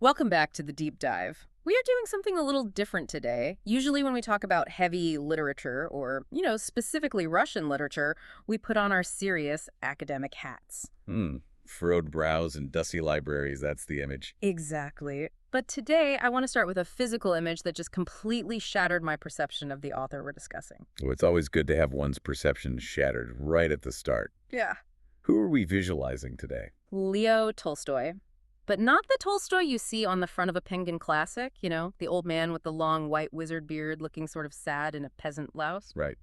Welcome back to the deep dive. We are doing something a little different today. Usually when we talk about heavy literature or, specifically Russian literature, we put on our serious academic hats. Furrowed brows and dusty libraries, that's the image. Exactly. But today I want to start with a physical image that just completely shattered my perception of the author we're discussing. Oh, it's always good to have one's perception shattered right at the start. Yeah. Who are we visualizing today? Leo Tolstoy. But not the Tolstoy you see on the front of a Penguin classic, the old man with the long white wizard beard looking sort of sad in a peasant blouse. Right.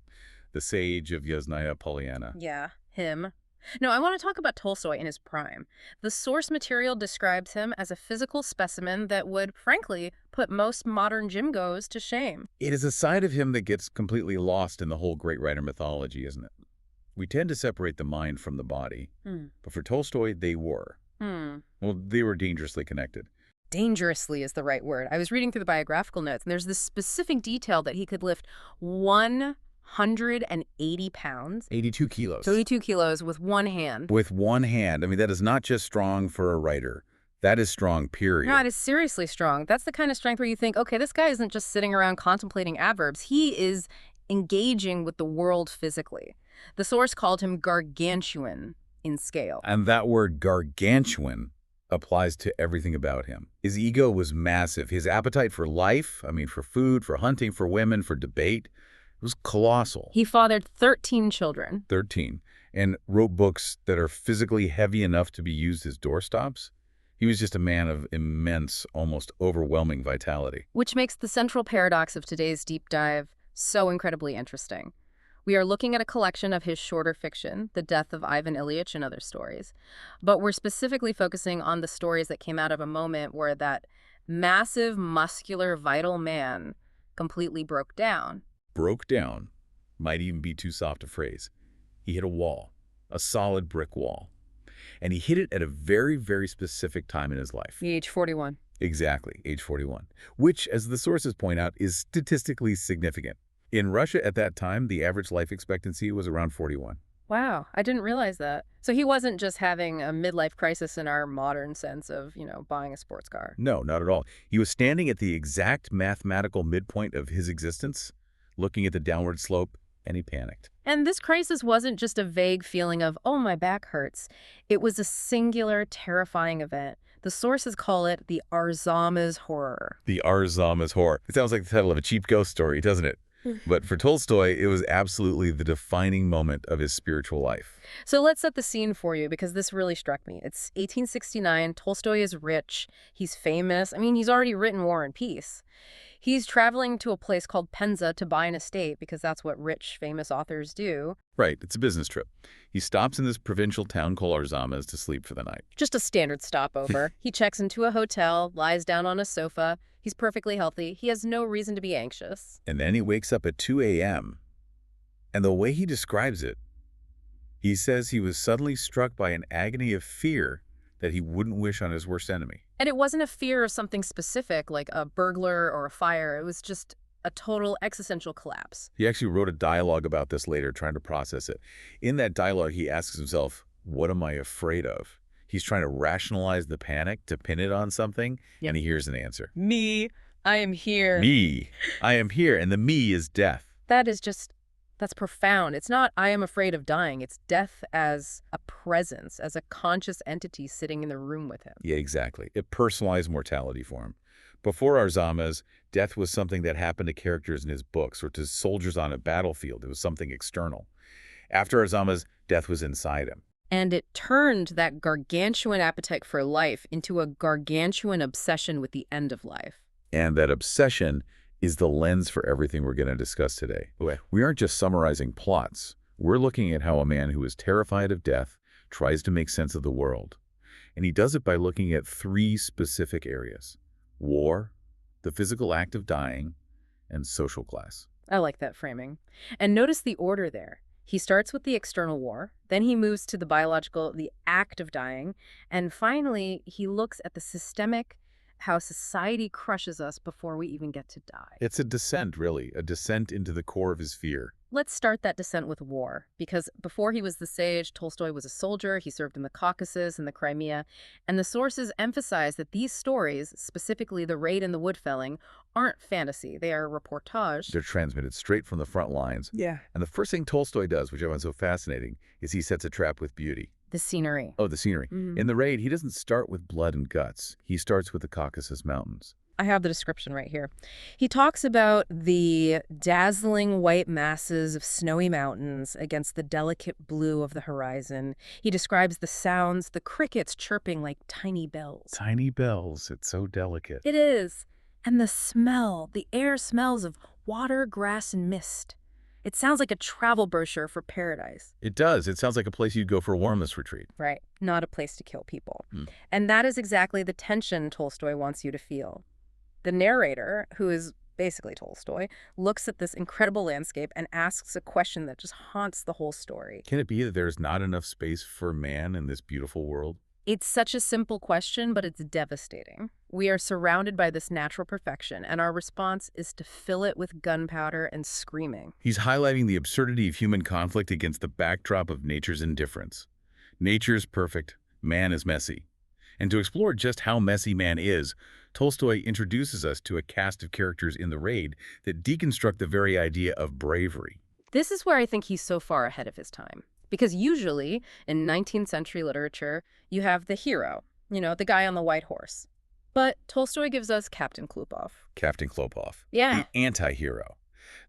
The sage of Yasnaya Polyana. Yeah, him. No, I want to talk about Tolstoy in his prime. The source material describes him as a physical specimen that would, frankly, put most modern gym-goers to shame. It is a side of him that gets completely lost in the whole great writer mythology, isn't it? We tend to separate the mind from the body, but for Tolstoy, they were. Well, they were dangerously connected. Dangerously is the right word. I was reading through the biographical notes, and there's this specific detail that he could lift 180 pounds. 82 kilos. 32 kilos with one hand. With one hand. I mean, that is not just strong for a writer. That is strong, period. No, it is seriously strong. That's the kind of strength where you think, okay, this guy isn't just sitting around contemplating adverbs. He is engaging with the world physically. The source called him gargantuan in scale. And that word gargantuan applies to everything about him. His ego was massive. His appetite for life, for food, for hunting, for women, for debate, it was colossal. He fathered 13 children. 13. And wrote books that are physically heavy enough to be used as doorstops. He was just a man of immense, almost overwhelming vitality. Which makes the central paradox of today's deep dive so incredibly interesting. We are looking at a collection of his shorter fiction, The Death of Ivan Ilyich and Other Stories. But we're specifically focusing on the stories that came out of a moment where that massive, muscular, vital man completely broke down. Broke down might even be too soft a phrase. He hit a wall, a solid brick wall. And he hit it at a very, very specific time in his life. Age 41. Exactly, age 41. Which, as the sources point out, is statistically significant. In Russia at that time, the average life expectancy was around 41. Wow, I didn't realize that. So he wasn't just having a midlife crisis in our modern sense of, buying a sports car. No, not at all. He was standing at the exact mathematical midpoint of his existence, looking at the downward slope, and he panicked. And this crisis wasn't just a vague feeling of, oh, my back hurts. It was a singular, terrifying event. The sources call it the Arzama's horror. The Arzama's horror. It sounds like the title of a cheap ghost story, doesn't it? But for Tolstoy, it was absolutely the defining moment of his spiritual life. So let's set the scene for you, because this really struck me. It's 1869. Tolstoy is rich. He's famous. He's already written War and Peace. He's traveling to a place called Penza to buy an estate, because that's what rich, famous authors do. Right, it's a business trip. He stops in this provincial town called Arzamas to sleep for the night. Just a standard stopover. He checks into a hotel, lies down on a sofa. He's perfectly healthy. He has no reason to be anxious. And then he wakes up at 2 a.m. And the way he describes it, he says he was suddenly struck by an agony of fear that he wouldn't wish on his worst enemy. And it wasn't a fear of something specific, like a burglar or a fire. It was just a total existential collapse. He actually wrote a dialogue about this later, trying to process it. In that dialogue, he asks himself, what am I afraid of? He's trying to rationalize the panic, to pin it on something, and he hears an answer. Me, I am here. Me, I am here, and the me is death. That's profound. It's not, I am afraid of dying. It's death as a presence, as a conscious entity sitting in the room with him. Yeah, exactly. It personalized mortality for him. Before Arzamas, death was something that happened to characters in his books or to soldiers on a battlefield. It was something external. After Arzamas, death was inside him. And it turned that gargantuan appetite for life into a gargantuan obsession with the end of life. And that obsession is the lens for everything we're going to discuss today. We aren't just summarizing plots. We're looking at how a man who is terrified of death tries to make sense of the world. And he does it by looking at three specific areas: war, the physical act of dying, and social class. I like that framing. And notice the order there. He starts with the external war, then he moves to the biological, the act of dying, and finally he looks at the systemic, how society crushes us before we even get to die. It's a descent, really, a descent into the core of his fear. Let's start that descent with war, because before he was the sage, Tolstoy was a soldier. He served in the Caucasus and the Crimea, and the sources emphasize that these stories, specifically the raid and the wood felling, aren't fantasy. They are reportage. They're transmitted straight from the front lines. Yeah. And the first thing Tolstoy does, which I find so fascinating, is he sets a trap with beauty. The scenery. Oh, the scenery. In the raid, he doesn't start with blood and guts. He starts with the Caucasus Mountains. I have the description right here. He talks about the dazzling white masses of snowy mountains against the delicate blue of the horizon. He describes the sounds, the crickets chirping like tiny bells. Tiny bells. It's so delicate. It is. And the smell, the air smells of water, grass, and mist. It sounds like a travel brochure for paradise. It does. It sounds like a place you'd go for a warmness retreat. Right. Not a place to kill people. And that is exactly the tension Tolstoy wants you to feel. The narrator, who is basically Tolstoy, looks at this incredible landscape and asks a question that just haunts the whole story. Can it be that there's not enough space for man in this beautiful world? It's such a simple question, but it's devastating. We are surrounded by this natural perfection, and our response is to fill it with gunpowder and screaming. He's highlighting the absurdity of human conflict against the backdrop of nature's indifference. Nature's perfect, man is messy. And to explore just how messy man is, Tolstoy introduces us to a cast of characters in the raid that deconstruct the very idea of bravery. This is where I think he's so far ahead of his time. Because usually, in 19th century literature, you have the hero, the guy on the white horse. But Tolstoy gives us Captain Klupov. Captain Klopov. Yeah. The anti-hero.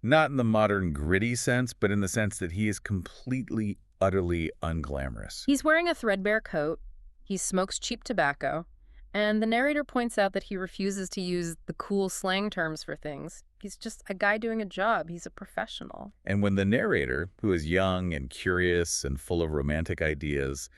Not in the modern gritty sense, but in the sense that he is completely, utterly unglamorous. He's wearing a threadbare coat. He smokes cheap tobacco. And the narrator points out that he refuses to use the cool slang terms for things. He's just a guy doing a job. He's a professional. And when the narrator, who is young and curious and full of romantic ideas,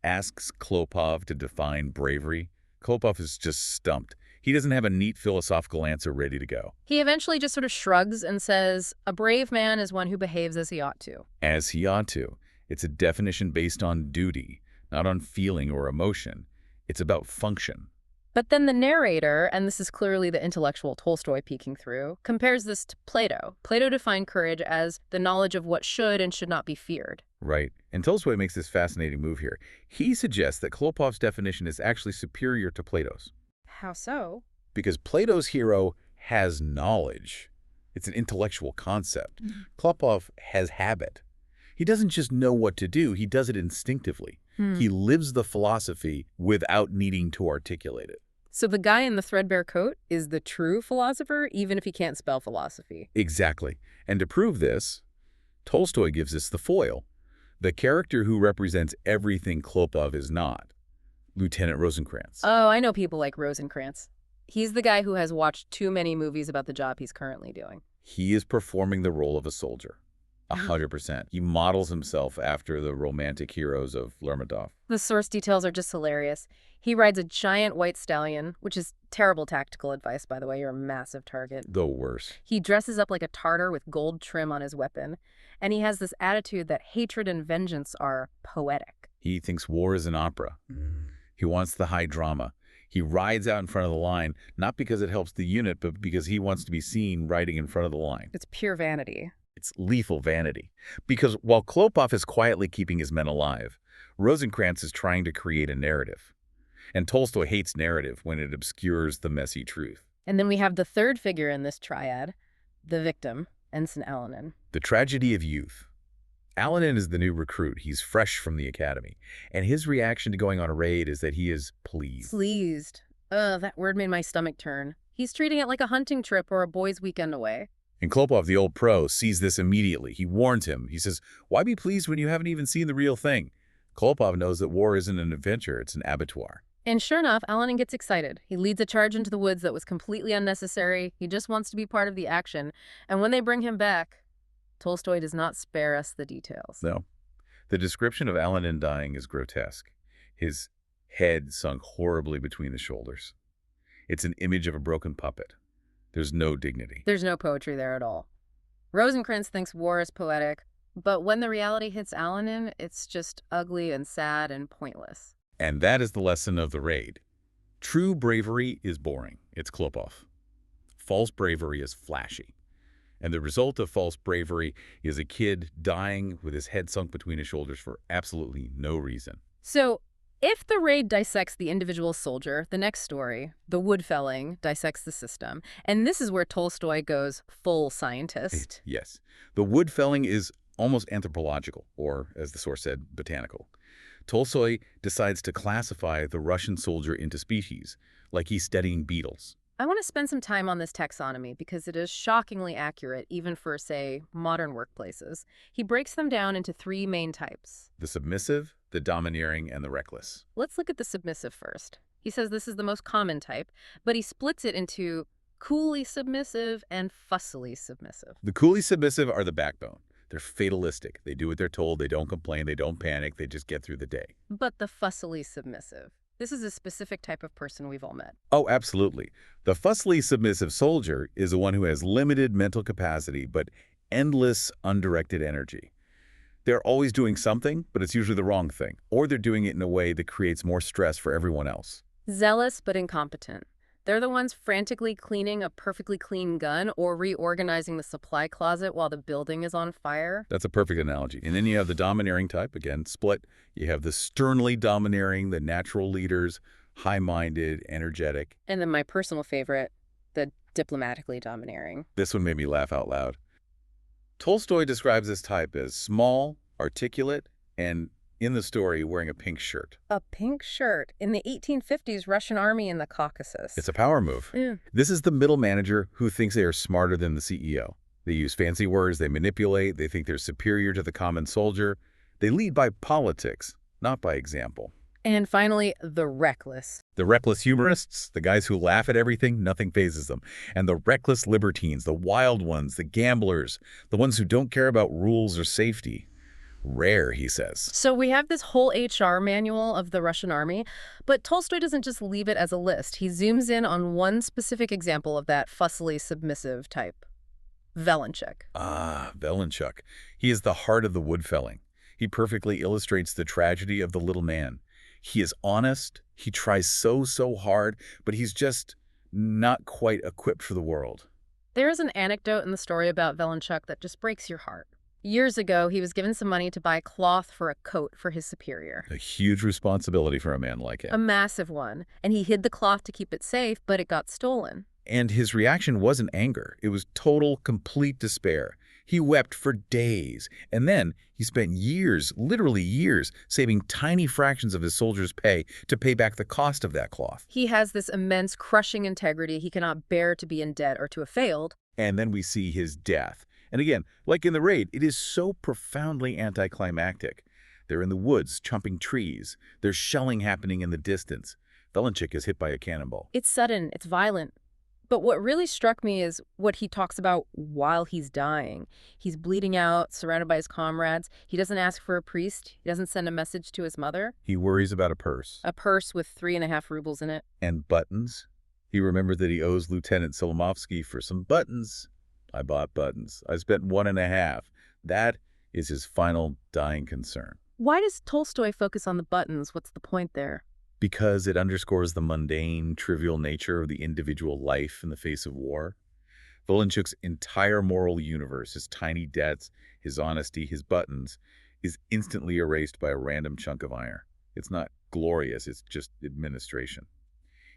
asks Klopov to define bravery, Klopov is just stumped. He doesn't have a neat philosophical answer ready to go. He eventually just sort of shrugs and says, a brave man is one who behaves as he ought to. As he ought to. It's a definition based on duty, not on feeling or emotion. It's about function. But then the narrator, and this is clearly the intellectual Tolstoy peeking through, compares this to Plato. Plato defined courage as the knowledge of what should and should not be feared. Right. And Tolstoy makes this fascinating move here. He suggests that Klopov's definition is actually superior to Plato's. How so? Because Plato's hero has knowledge. It's an intellectual concept. Klopov has habit. He doesn't just know what to do, he does it instinctively. He lives the philosophy without needing to articulate it. So the guy in the threadbare coat is the true philosopher, even if he can't spell philosophy. Exactly. And to prove this, Tolstoy gives us the foil, the character who represents everything Klopov is not, Lieutenant Rosencrantz. Oh, I know people like Rosencrantz. He's the guy who has watched too many movies about the job he's currently doing. He is performing the role of a soldier. 100%. He models himself after the romantic heroes of Lermontov. The source details are just hilarious. He rides a giant white stallion, which is terrible tactical advice, by the way. You're a massive target. The worst. He dresses up like a Tartar with gold trim on his weapon. And he has this attitude that hatred and vengeance are poetic. He thinks war is an opera. He wants the high drama. He rides out in front of the line, not because it helps the unit, but because he wants to be seen riding in front of the line. It's pure vanity. It's lethal vanity. Because while Klopov is quietly keeping his men alive, Rosencrantz is trying to create a narrative. And Tolstoy hates narrative when it obscures the messy truth. And then we have the third figure in this triad, the victim, Ensign Alenin. The tragedy of youth. Alenin is the new recruit. He's fresh from the academy. And his reaction to going on a raid is that he is pleased. Pleased. That word made my stomach turn. He's treating it like a hunting trip or a boys' weekend away. And Klopov, the old pro, sees this immediately. He warns him. He says, why be pleased when you haven't even seen the real thing? Klopov knows that war isn't an adventure, it's an abattoir. And sure enough, Alenin gets excited. He leads a charge into the woods that was completely unnecessary. He just wants to be part of the action. And when they bring him back, Tolstoy does not spare us the details. No. The description of Alenin dying is grotesque. His head sunk horribly between the shoulders. It's an image of a broken puppet. There's no dignity. There's no poetry there at all. Rosencrantz thinks war is poetic, but when the reality hits Alenin, it's just ugly and sad and pointless. And that is the lesson of the raid. True bravery is boring. It's Klopov. False bravery is flashy. And the result of false bravery is a kid dying with his head sunk between his shoulders for absolutely no reason. So, if the raid dissects the individual soldier, the next story, the wood felling, dissects the system. And this is where Tolstoy goes full scientist. Yes. The wood felling is almost anthropological, or, as the source said, botanical. Tolstoy decides to classify the Russian soldier into species, like he's studying beetles. I want to spend some time on this taxonomy because it is shockingly accurate even for, say, modern workplaces. He breaks them down into three main types. The submissive, the domineering, and the reckless. Let's look at the submissive first. He says this is the most common type, but he splits it into coolly submissive and fussily submissive. The coolly submissive are the backbone. They're fatalistic. They do what they're told. They don't complain. They don't panic. They just get through the day. But the fussily submissive. This is a specific type of person we've all met. Oh, absolutely. The fussily submissive soldier is the one who has limited mental capacity but endless, undirected energy. They're always doing something, but it's usually the wrong thing. Or they're doing it in a way that creates more stress for everyone else. Zealous but incompetent. They're the ones frantically cleaning a perfectly clean gun or reorganizing the supply closet while the building is on fire. That's a perfect analogy. And then you have the domineering type, again, split. You have the sternly domineering, the natural leaders, high-minded, energetic. And then my personal favorite, the diplomatically domineering. This one made me laugh out loud. Tolstoy describes this type as small, articulate, and in the story, wearing a pink shirt. A pink shirt in the 1850s Russian army in the Caucasus. It's a power move. Yeah. This is the middle manager who thinks they are smarter than the CEO. They use fancy words, they manipulate, they think they're superior to the common soldier. They lead by politics, not by example. And finally, the reckless. The reckless humorists, the guys who laugh at everything, nothing phases them. And the reckless libertines, the wild ones, the gamblers, the ones who don't care about rules or safety. Rare, he says. So we have this whole HR manual of the Russian army, but Tolstoy doesn't just leave it as a list. He zooms in on one specific example of that fussily submissive type. Velenchuk. Ah, Velenchuk. He is the heart of the wood felling. He perfectly illustrates the tragedy of the little man. He is honest, he tries so hard, but he's just not quite equipped for the world. There is an anecdote in the story about Velenchuk that just breaks your heart. Years ago, he was given some money to buy cloth for a coat for his superior. A huge responsibility for a man like A him. massive one. And he hid the cloth to keep it safe, but it got stolen. And his reaction wasn't anger. It was total, complete despair. He wept for days. And then he spent years, literally years, saving tiny fractions of his soldiers' pay to pay back the cost of that cloth. He has this immense crushing integrity. He cannot bear to be in debt or to have failed. And then we see his death. And again, like in the raid, it is so profoundly anticlimactic. They're in the woods, chomping trees. There's shelling happening in the distance. Velenchuk is hit by a cannonball. It's sudden, it's violent. But what really struck me is what he talks about while he's dying. He's bleeding out, surrounded by his comrades. He doesn't ask for a priest. He doesn't send a message to his mother. He worries about a purse. A purse with 3.5 rubles in it. And buttons. He remembered that he owes Lieutenant Solomovsky for some buttons. I bought buttons. I spent 1.5. That is his final dying concern. Why does Tolstoy focus on the buttons? What's the point there? Because it underscores the mundane, trivial nature of the individual life in the face of war. Velenchuk's entire moral universe, his tiny debts, his honesty, his buttons, is instantly erased by a random chunk of iron. It's not glorious, it's just administration.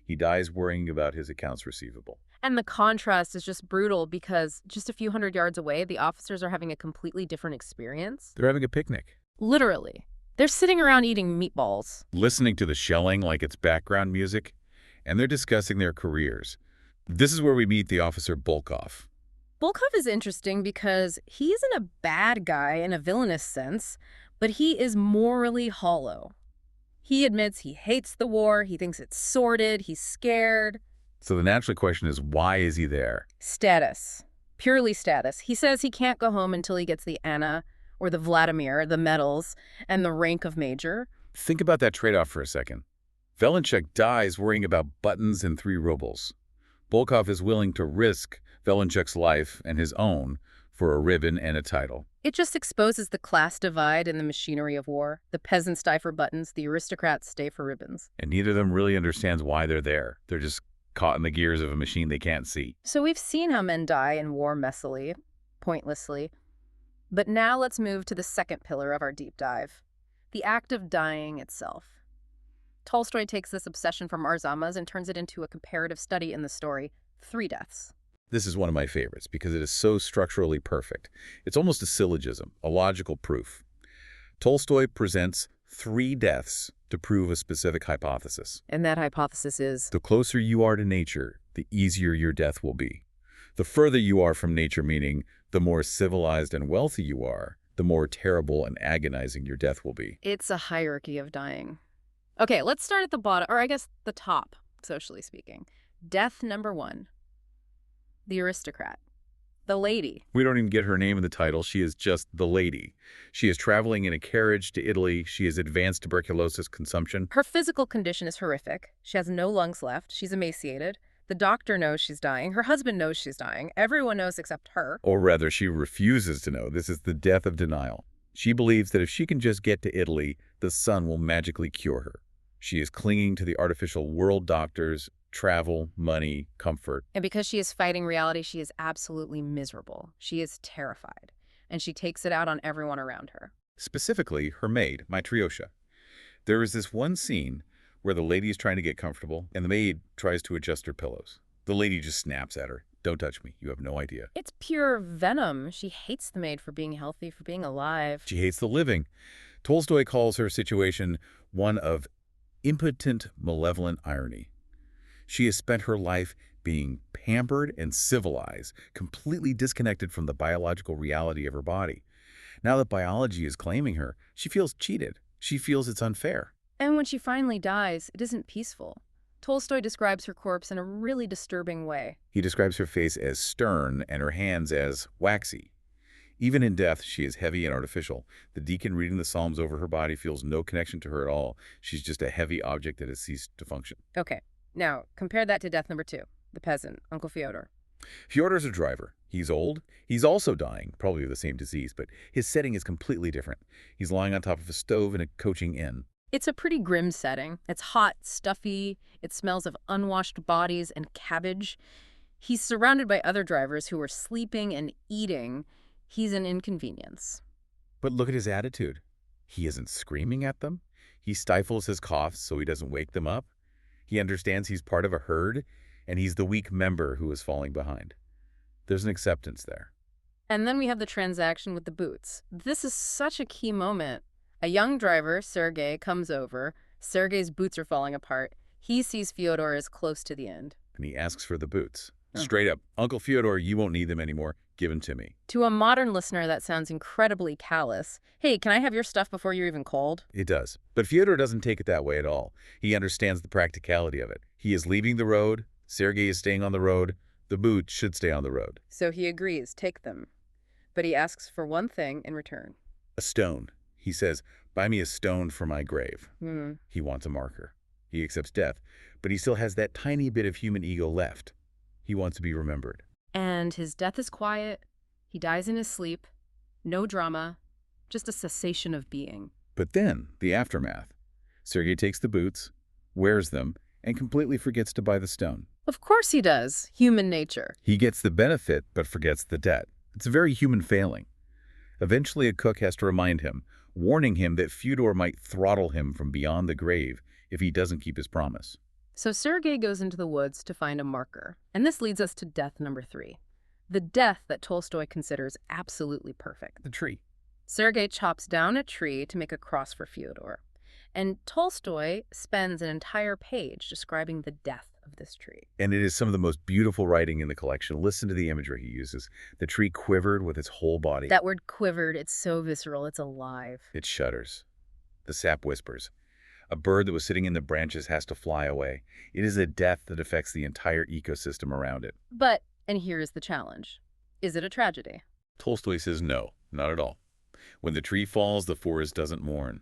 He dies worrying about his accounts receivable. And the contrast is just brutal because just a few hundred yards away, the officers are having a completely different experience. They're having a picnic. Literally. They're sitting around eating meatballs. Listening to the shelling like it's background music, and they're discussing their careers. This is where we meet the officer Volkov. Volkov is interesting because he isn't a bad guy in a villainous sense, but he is morally hollow. He admits he hates the war, he thinks it's sordid, he's scared. So the natural question is, why is he there? Status. Purely status. He says he can't go home until he gets the Anna or the Vladimir, the medals, and the rank of major. Think about that trade-off for a second. Velenchuk dies worrying about buttons and 3 rubles. Volkov is willing to risk Velenchuk's life and his own for a ribbon and a title. It just exposes the class divide in the machinery of war. The peasants die for buttons, the aristocrats stay for ribbons. And neither of them really understands why they're there. They're just caught in the gears of a machine they can't see. So we've seen how men die in war messily. pointlessly. But now let's move to the second pillar of our deep dive, the act of dying itself. Tolstoy takes this obsession from Arzamas and turns it into a comparative study in the story, Three Deaths. This is one of my favorites because it is so structurally perfect. It's almost a syllogism, a logical proof. Tolstoy presents three deaths to prove a specific hypothesis. And that hypothesis is? The closer you are to nature, the easier your death will be. The further you are from nature, meaning the more civilized and wealthy you are, the more terrible and agonizing your death will be. It's a hierarchy of dying. Okay, let's start at the bottom, or I guess the top, socially speaking. Death number 1. The aristocrat. The lady. We don't even get her name in the title. She is just the lady. She is traveling in a carriage to Italy. She has advanced tuberculosis consumption. Her physical condition is horrific. She has no lungs left. She's emaciated. The doctor knows she's dying. Her husband knows she's dying. Everyone knows except her. Or rather, she refuses to know. This is the death of denial. She believes that if she can just get to Italy, the sun will magically cure her. She is clinging to the artificial world doctors, travel, money, comfort. And because she is fighting reality, she is absolutely miserable. She is terrified. And she takes it out on everyone around her. Specifically, her maid, Matryoshka. There is this one scene where the lady is trying to get comfortable, and the maid tries to adjust her pillows. The lady just snaps at her. Don't touch me. You have no idea. It's pure venom. She hates the maid for being healthy, for being alive. She hates the living. Tolstoy calls her situation one of impotent, malevolent irony. She has spent her life being pampered and civilized, completely disconnected from the biological reality of her body. Now that biology is claiming her, she feels cheated. She feels it's unfair. And when she finally dies, it isn't peaceful. Tolstoy describes her corpse in a really disturbing way. He describes her face as stern and her hands as waxy. Even in death, she is heavy and artificial. The deacon reading the Psalms over her body feels no connection to her at all. She's just a heavy object that has ceased to function. Okay, now compare that to death number 2, the peasant, Uncle Fyodor. Fyodor's a driver. He's old. He's also dying, probably of the same disease, but his setting is completely different. He's lying on top of a stove in a coaching inn. It's a pretty grim setting. It's hot, stuffy, it smells of unwashed bodies and cabbage. He's surrounded by other drivers who are sleeping and eating. He's an inconvenience. But look at his attitude. He isn't screaming at them. He stifles his coughs so he doesn't wake them up. He understands he's part of a herd, and he's the weak member who is falling behind. There's an acceptance there. And then we have the transaction with the boots. This is such a key moment. A young driver, Sergei, comes over. Sergei's boots are falling apart. He sees Fyodor as close to the end. And he asks for the boots. Straight up, Uncle Fyodor, you won't need them anymore. Give them to me. To a modern listener, that sounds incredibly callous. Hey, can I have your stuff before you're even cold? It does. But Fyodor doesn't take it that way at all. He understands the practicality of it. He is leaving the road. Sergei is staying on the road. The boots should stay on the road. So he agrees, take them. But he asks for one thing in return. A stone. He says, buy me a stone for my grave. Hmm. He wants a marker. He accepts death, but he still has that tiny bit of human ego left. He wants to be remembered. And his death is quiet. He dies in his sleep. No drama. Just a cessation of being. But then, the aftermath. Sergei takes the boots, wears them, and completely forgets to buy the stone. Of course he does. Human nature. He gets the benefit, but forgets the debt. It's a very human failing. Eventually, a cook has to remind him, warning him that Fyodor might throttle him from beyond the grave if he doesn't keep his promise. So Sergei goes into the woods to find a marker. And this leads us to death number 3. The death that Tolstoy considers absolutely perfect. The tree. Sergei chops down a tree to make a cross for Fyodor. And Tolstoy spends an entire page describing the death of this tree. And it is some of the most beautiful writing in the collection. Listen to the imagery he uses. The tree quivered with its whole body. That word quivered, it's so visceral, it's alive. It shudders. The sap whispers. A bird that was sitting in the branches has to fly away. It is a death that affects the entire ecosystem around it. But, and here is the challenge, is it a tragedy? Tolstoy says no, not at all. When the tree falls, the forest doesn't mourn.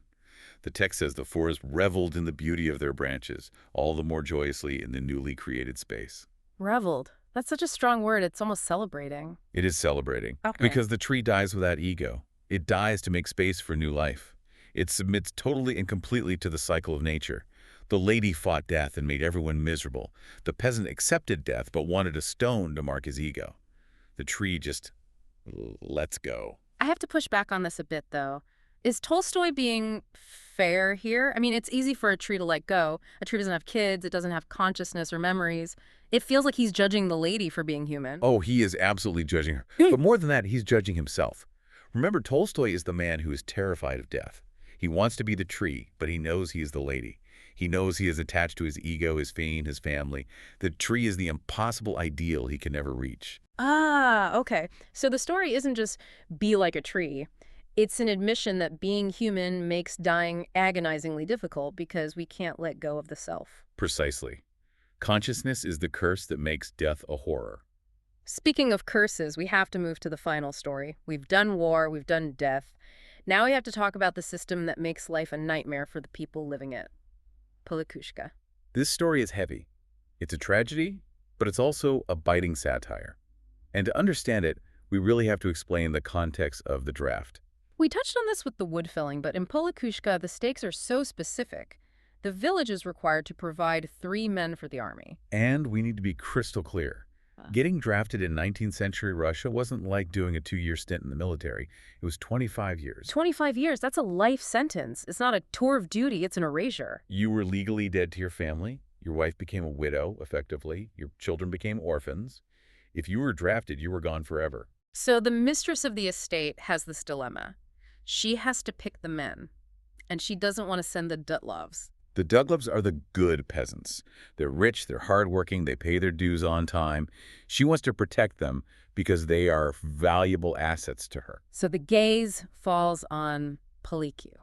The text says the forest reveled in the beauty of their branches, all the more joyously in the newly created space. Reveled. That's such a strong word, it's almost celebrating. It is celebrating. Okay. Because the tree dies without ego. It dies to make space for new life. It submits totally and completely to the cycle of nature. The lady fought death and made everyone miserable. The peasant accepted death but wanted a stone to mark his ego. The tree just Let's go. I have to push back on this a bit, though. Is Tolstoy being fair here? I mean, it's easy for a tree to let go. A tree doesn't have kids. It doesn't have consciousness or memories. It feels like he's judging the lady for being human. Oh, he is absolutely judging her. But more than that, he's judging himself. Remember, Tolstoy is the man who is terrified of death. He wants to be the tree, but he knows he is the lady. He knows he is attached to his ego, his fame, his family. The tree is the impossible ideal he can never reach. Ah, okay. So the story isn't just be like a tree. It's an admission that being human makes dying agonizingly difficult because we can't let go of the self. Precisely. Consciousness is the curse that makes death a horror. Speaking of curses, we have to move to the final story. We've done war, we've done death. Now we have to talk about the system that makes life a nightmare for the people living it. Polikushka. This story is heavy. It's a tragedy, but it's also a biting satire. And to understand it, we really have to explain the context of the draft. We touched on this with the wood felling, but in Polikushka, the stakes are so specific. The village is required to provide 3 men for the army. And we need to be crystal clear. Getting drafted in 19th century Russia wasn't like doing a 2-year stint in the military. It was 25 years. 25 years, that's a life sentence. It's not a tour of duty, it's an erasure. You were legally dead to your family. Your wife became a widow, effectively. Your children became orphans. If you were drafted, you were gone forever. So the mistress of the estate has this dilemma. She has to pick the men, and she doesn't want to send the Dutlovs. The Duglovs are the good peasants. They're rich, they're hardworking, they pay their dues on time. She wants to protect them because they are valuable assets to her. So the gaze falls on Polika,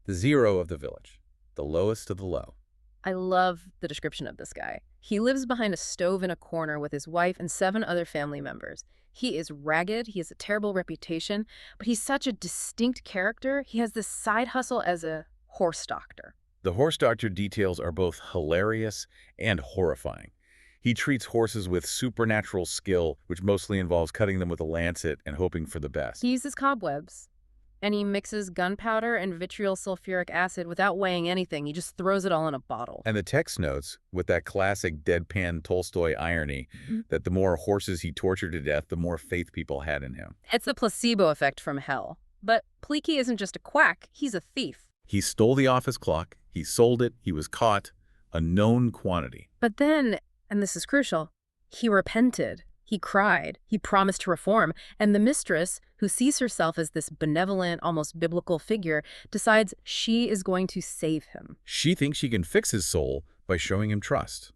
the zero of the village, the lowest of the low. I love the description of this guy. He lives behind a stove in a corner with his wife and 7 other family members. He is ragged, he has a terrible reputation, but he's such a distinct character. He has this side hustle as a horse doctor. The horse doctor details are both hilarious and horrifying. He treats horses with supernatural skill, which mostly involves cutting them with a lancet and hoping for the best. He uses cobwebs, and he mixes gunpowder and vitriol sulfuric acid without weighing anything. He just throws it all in a bottle. And the text notes, with that classic deadpan Tolstoy irony, that the more horses he tortured to death, the more faith people had in him. It's the placebo effect from hell. But Pleaky isn't just a quack, he's a thief. He stole the office clock, he sold it, he was caught, a known quantity. But then, and this is crucial, he repented. He cried. He promised to reform. And the mistress, who sees herself as this benevolent, almost biblical figure, decides she is going to save him. She thinks she can fix his soul by showing him trust.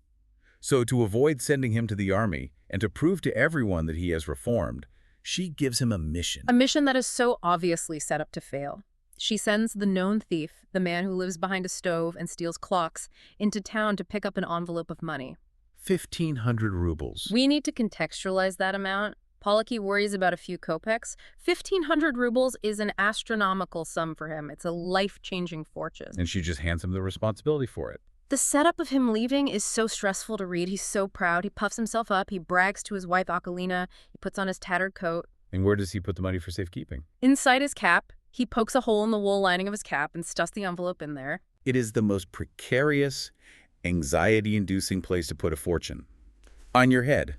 So to avoid sending him to the army and to prove to everyone that he has reformed, she gives him a mission. A mission that is so obviously set up to fail. She sends the known thief, the man who lives behind a stove and steals clocks, into town to pick up an envelope of money. 1,500 rubles. We need to contextualize that amount. Poliki worries about a few kopecks. 1,500 rubles is an astronomical sum for him. It's a life-changing fortune. And she just hands him the responsibility for it. The setup of him leaving is so stressful to read. He's so proud. He puffs himself up. He brags to his wife, Akolina. He puts on his tattered coat. And where does he put the money for safekeeping? Inside his cap. He pokes a hole in the wool lining of his cap and stuffs the envelope in there. It is the most precarious, anxiety-inducing place to put a fortune. On your head.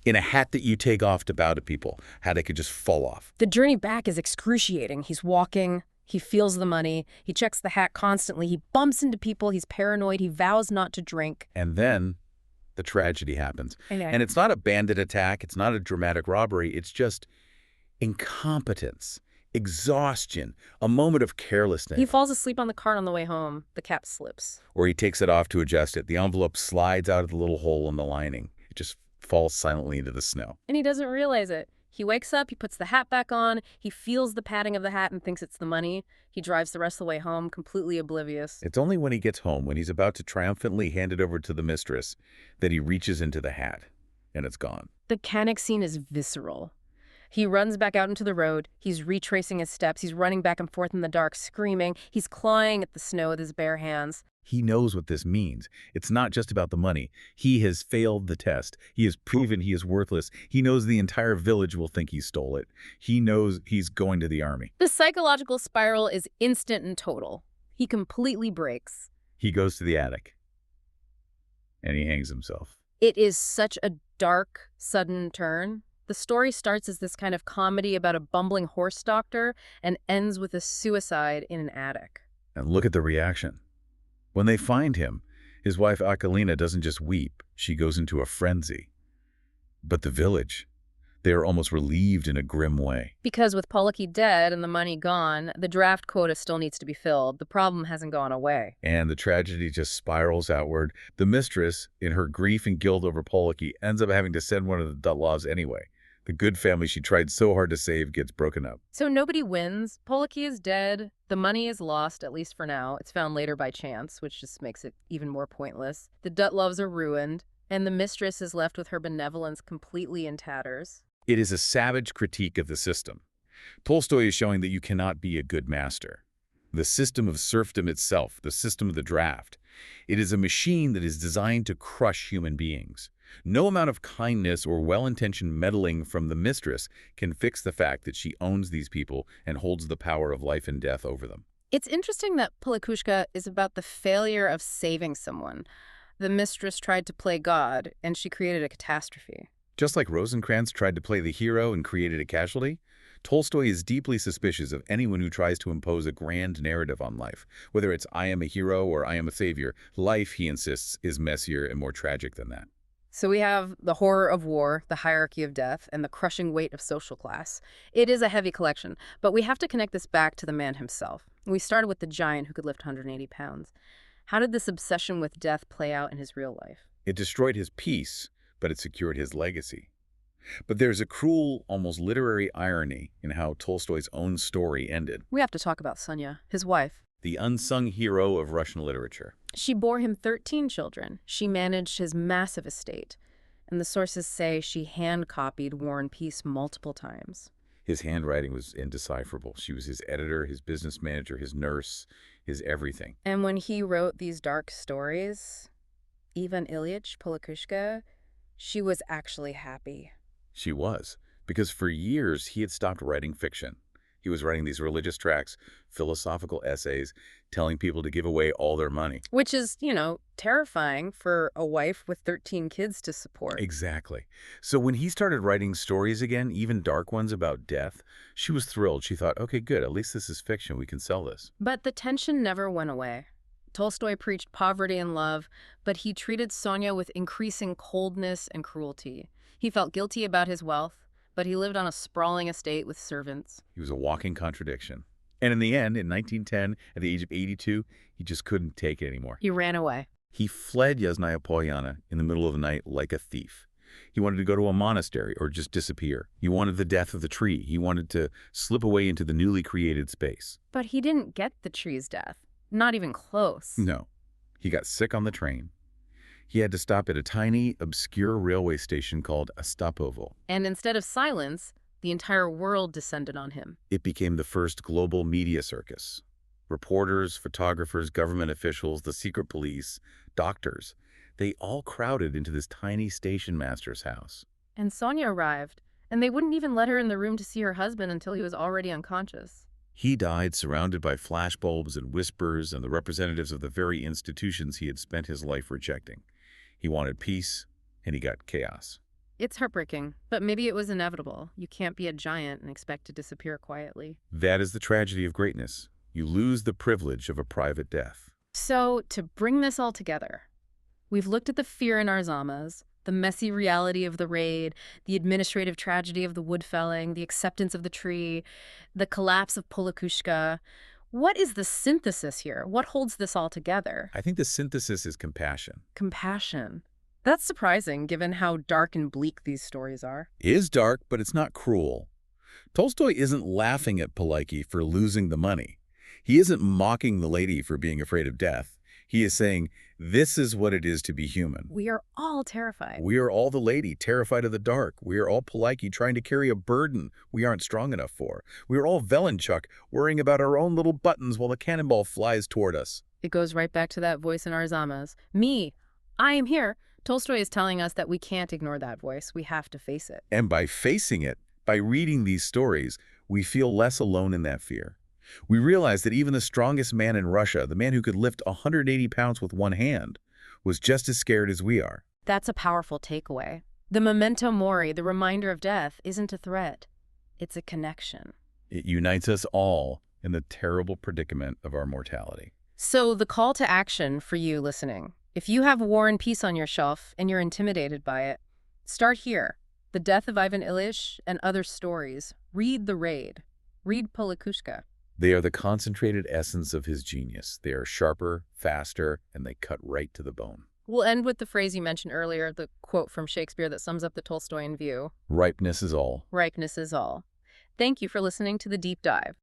In a hat that you take off to bow to people. Hat that could just fall off. The journey back is excruciating. He's walking. He feels the money. He checks the hat constantly. He bumps into people. He's paranoid. He vows not to drink. And then the tragedy happens. Okay. And it's not a bandit attack. It's not a dramatic robbery. It's just incompetence. Exhaustion, a moment of carelessness. He falls asleep on the cart on the way home. The cap slips. Or he takes it off to adjust it. The envelope slides out of the little hole in the lining. It just falls silently into the snow. And he doesn't realize it. He wakes up, he puts the hat back on, he feels the padding of the hat and thinks it's the money. He drives the rest of the way home, completely oblivious. It's only when he gets home, when he's about to triumphantly hand it over to the mistress, that he reaches into the hat, and it's gone. The panic scene is visceral. He runs back out into the road. He's retracing his steps. He's running back and forth in the dark, screaming. He's clawing at the snow with his bare hands. He knows what this means. It's not just about the money. He has failed the test. He has proven he is worthless. He knows the entire village will think he stole it. He knows he's going to the army. The psychological spiral is instant and total. He completely breaks. He goes to the attic. And he hangs himself. It is such a dark, sudden turn. The story starts as this kind of comedy about a bumbling horse doctor and ends with a suicide in an attic. And look at the reaction. When they find him, his wife Akalina doesn't just weep, she goes into a frenzy. But the village, they are almost relieved in a grim way. Because with Pollocky dead and the money gone, the draft quota still needs to be filled. The problem hasn't gone away. And the tragedy just spirals outward. The mistress, in her grief and guilt over Pollocky, ends up having to send one of the Dutlovs anyway. The good family she tried so hard to save gets broken up. So nobody wins. Pollocky is dead. The money is lost, at least for now. It's found later by chance, which just makes it even more pointless. The Dutlovs are ruined, and the mistress is left with her benevolence completely in tatters. It is a savage critique of the system. Tolstoy is showing that you cannot be a good master. The system of serfdom itself, the system of the draft, it is a machine that is designed to crush human beings. No amount of kindness or well-intentioned meddling from the mistress can fix the fact that she owns these people and holds the power of life and death over them. It's interesting that Polikushka is about the failure of saving someone. The mistress tried to play God, and she created a catastrophe. Just like Rosencrantz tried to play the hero and created a casualty, Tolstoy is deeply suspicious of anyone who tries to impose a grand narrative on life. Whether it's I am a hero or I am a savior, life, he insists, is messier and more tragic than that. So we have the horror of war, the hierarchy of death, and the crushing weight of social class. It is a heavy collection, but we have to connect this back to the man himself. We started with the giant who could lift 180 pounds. How did this obsession with death play out in his real life? It destroyed his peace, but it secured his legacy. But there's a cruel, almost literary irony in how Tolstoy's own story ended. We have to talk about Sonia, his wife. The unsung hero of Russian literature. She bore him 13 children. She managed his massive estate. And the sources say she hand-copied War and Peace multiple times. His handwriting was indecipherable. She was his editor, his business manager, his nurse, his everything. And when he wrote these dark stories, Ivan Ilyich, Polikushka, she was actually happy. She was, because for years he had stopped writing fiction. He was writing these religious tracts, philosophical essays, telling people to give away all their money. Which is, terrifying for a wife with 13 kids to support. Exactly. So when he started writing stories again, even dark ones about death, she was thrilled. She thought, okay, good, at least this is fiction. We can sell this. But the tension never went away. Tolstoy preached poverty and love, but he treated Sonia with increasing coldness and cruelty. He felt guilty about his wealth, but he lived on a sprawling estate with servants. He was a walking contradiction. And in the end, in 1910, at the age of 82, he just couldn't take it anymore. He ran away. He fled Yasnaya Polyana in the middle of the night like a thief. He wanted to go to a monastery or just disappear. He wanted the death of the tree. He wanted to slip away into the newly created space. But he didn't get the tree's death. Not even close. No. He got sick on the train. He had to stop at a tiny, obscure railway station called Astapovo. And instead of silence, the entire world descended on him. It became the first global media circus. Reporters, photographers, government officials, the secret police, doctors, they all crowded into this tiny station master's house. And Sonia arrived, and they wouldn't even let her in the room to see her husband until he was already unconscious. He died surrounded by flashbulbs and whispers and the representatives of the very institutions he had spent his life rejecting. He wanted peace, and he got chaos. It's heartbreaking, but maybe it was inevitable. You can't be a giant and expect to disappear quietly. That is the tragedy of greatness. You lose the privilege of a private death. So, to bring this all together, we've looked at the fear in our zamas, the messy reality of the raid, the administrative tragedy of the wood felling, the acceptance of the tree, the collapse of Polikushka. What is the synthesis here? What holds this all together? I think the synthesis is compassion. Compassion. That's surprising, given how dark and bleak these stories are. It is dark, but it's not cruel. Tolstoy isn't laughing at Poliki for losing the money. He isn't mocking the lady for being afraid of death. He is saying, this is what it is to be human. We are all terrified. We are all the lady, terrified of the dark. We are all Poliki, trying to carry a burden we aren't strong enough for. We are all Velenchuk, worrying about our own little buttons while the cannonball flies toward us. It goes right back to that voice in our zamas. Me, I am here. Tolstoy is telling us that we can't ignore that voice. We have to face it. And by facing it, by reading these stories, we feel less alone in that fear. We realize that even the strongest man in Russia, the man who could lift 180 pounds with one hand, was just as scared as we are. That's a powerful takeaway. The memento mori, the reminder of death, isn't a threat. It's a connection. It unites us all in the terrible predicament of our mortality. So the call to action for you listening, if you have War and Peace on your shelf and you're intimidated by it, start here. The Death of Ivan Ilyich and Other Stories. Read The Raid. Read Polikushka. They are the concentrated essence of his genius. They are sharper, faster, and they cut right to the bone. We'll end with the phrase you mentioned earlier, the quote from Shakespeare that sums up the Tolstoyan view. Ripeness is all. Ripeness is all. Thank you for listening to The Deep Dive.